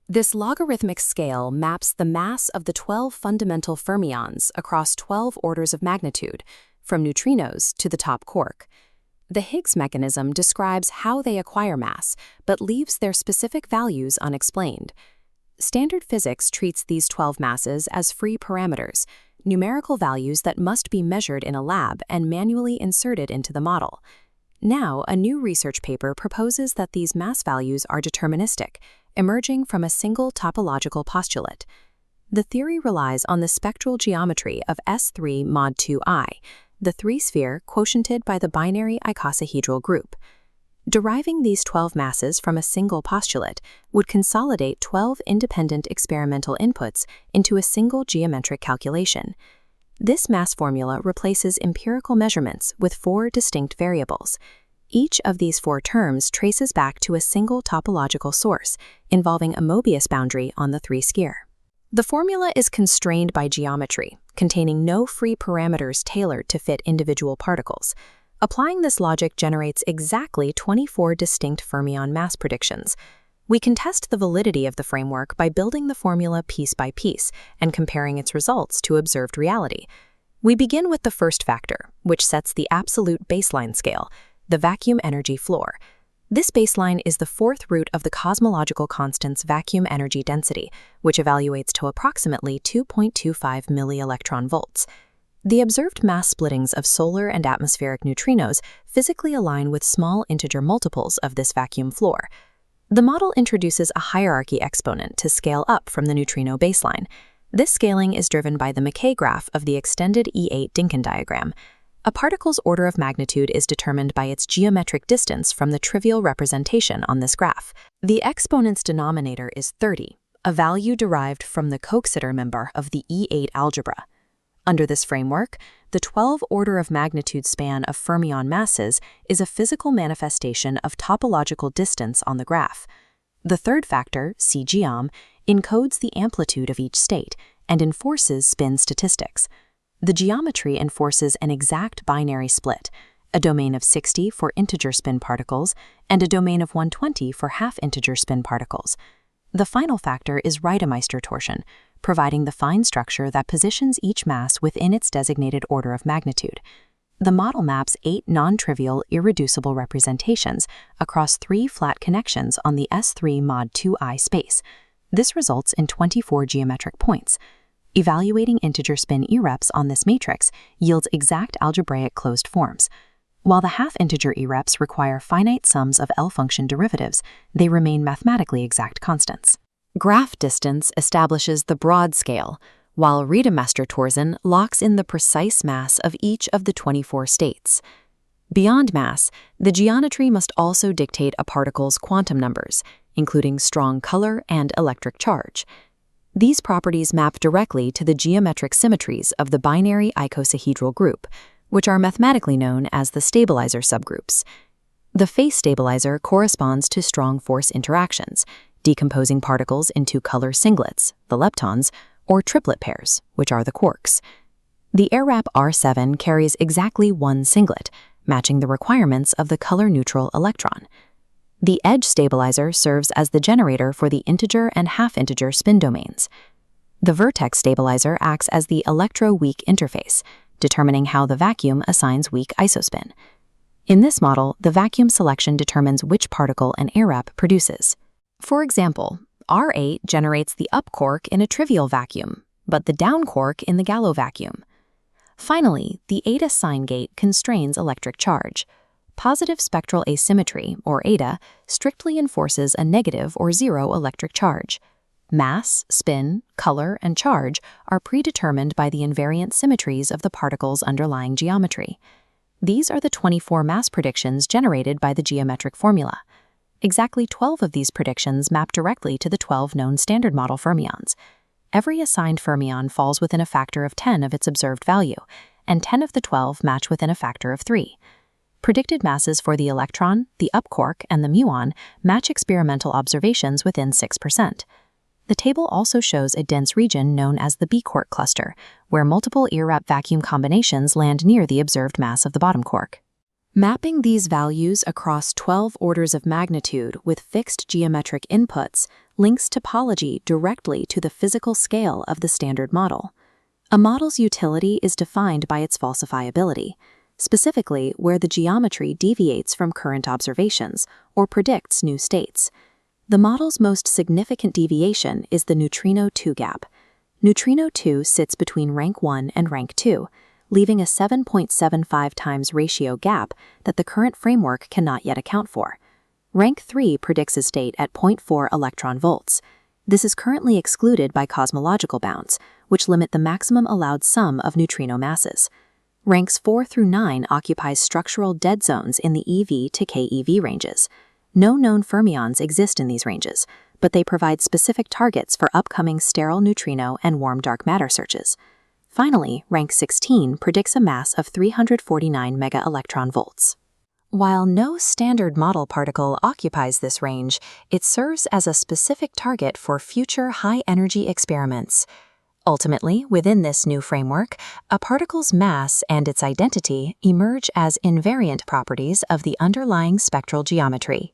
This logarithmic scale maps the mass of the 12 fundamental fermions across 12 orders of magnitude, from neutrinos to the top quark. The Higgs mechanism describes how they acquire mass, but leaves their specific values unexplained. Standard physics treats these 12 masses as free parameters, numerical values that must be measured in a lab and manually inserted into the model. Now, a new research paper proposes that these mass values are deterministic, emerging from a single topological postulate. The theory relies on the spectral geometry of S3 mod 2I, the three-sphere quotiented by the binary icosahedral group. Deriving these 12 masses from a single postulate would consolidate 12 independent experimental inputs into a single geometric calculation. This mass formula replaces empirical measurements with 4 distinct variables. Each of these 4 terms traces back to a single topological source, involving a Mobius boundary on the three-sphere. The formula is constrained by geometry, containing no free parameters tailored to fit individual particles. Applying this logic generates exactly 24 distinct fermion mass predictions. We can test the validity of the framework by building the formula piece by piece and comparing its results to observed reality. We begin with the first factor, which sets the absolute baseline scale, the vacuum energy floor. This baseline is the 4th root of the cosmological constant's vacuum energy density, which evaluates to approximately 2.25 millielectron volts. The observed mass splittings of solar and atmospheric neutrinos physically align with small integer multiples of this vacuum floor. The model introduces a hierarchy exponent to scale up from the neutrino baseline. This scaling is driven by the McKay graph of the extended E₈ Dynkin diagram. A particle's order of magnitude is determined by its geometric distance from the trivial representation on this graph. The exponent's denominator is 30, a value derived from the Coxeter member of the E₈ algebra. Under this framework, the 12 order of magnitude span of fermion masses is a physical manifestation of topological distance on the graph. The third factor, C-geom, encodes the amplitude of each state and enforces spin statistics. The geometry enforces an exact binary split, a domain of 60 for integer spin particles and a domain of 120 for half-integer spin particles. The final factor is Reidemeister torsion, providing the fine structure that positions each mass within its designated order of magnitude. The model maps 8 non-trivial, irreducible representations across 3 flat connections on the S3 mod 2I space. This results in 24 geometric points. Evaluating integer spin irreps on this matrix yields exact algebraic closed forms. While the half-integer irreps require finite sums of L-function derivatives, they remain mathematically exact constants. Graph distance establishes the broad scale, while Reidemeister torsion locks in the precise mass of each of the 24 states. Beyond mass, the geometry must also dictate a particle's quantum numbers, including strong color and electric charge. These properties map directly to the geometric symmetries of the binary icosahedral group, which are mathematically known as the stabilizer subgroups. The phase stabilizer corresponds to strong force interactions, decomposing particles into color singlets, the leptons, or triplet pairs, which are the quarks. The irrep R7 carries exactly 1 singlet, matching the requirements of the color-neutral electron. The edge stabilizer serves as the generator for the integer and half-integer spin domains. The vertex stabilizer acts as the electro-weak interface, determining how the vacuum assigns weak isospin. In this model, the vacuum selection determines which particle an irrep produces. For example, R8 generates the up quark in a trivial vacuum, but the down quark in the Gallo vacuum. Finally, the eta sign gate constrains electric charge. Positive spectral asymmetry, or eta, strictly enforces a negative or 0 electric charge. Mass, spin, color, and charge are predetermined by the invariant symmetries of the particle's underlying geometry. These are the 24 mass predictions generated by the geometric formula. Exactly 12 of these predictions map directly to the 12 known standard model fermions. Every assigned fermion falls within a factor of 10 of its observed value, and 10 of the 12 match within a factor of 3. Predicted masses for the electron, the up quark, and the muon match experimental observations within 6%. The table also shows a dense region known as the B quark cluster, where multiple irrep vacuum combinations land near the observed mass of the bottom quark. Mapping these values across 12 orders of magnitude with fixed geometric inputs links topology directly to the physical scale of the standard model. A model's utility is defined by its falsifiability, specifically where the geometry deviates from current observations or predicts new states. The model's most significant deviation is the neutrino 2 gap. Neutrino 2 sits between rank 1 and rank 2, leaving a 7.75 times ratio gap that the current framework cannot yet account for. Rank 3 predicts a state at 0.4 electron volts. This is currently excluded by cosmological bounds, which limit the maximum allowed sum of neutrino masses. Ranks 4 through 9 occupies structural dead zones in the EV to KeV ranges. No known fermions exist in these ranges, but they provide specific targets for upcoming sterile neutrino and warm dark matter searches. Finally, rank 16 predicts a mass of 349 mega-electron volts. While no standard model particle occupies this range, it serves as a specific target for future high-energy experiments. Ultimately, within this new framework, a particle's mass and its identity emerge as invariant properties of the underlying spectral geometry.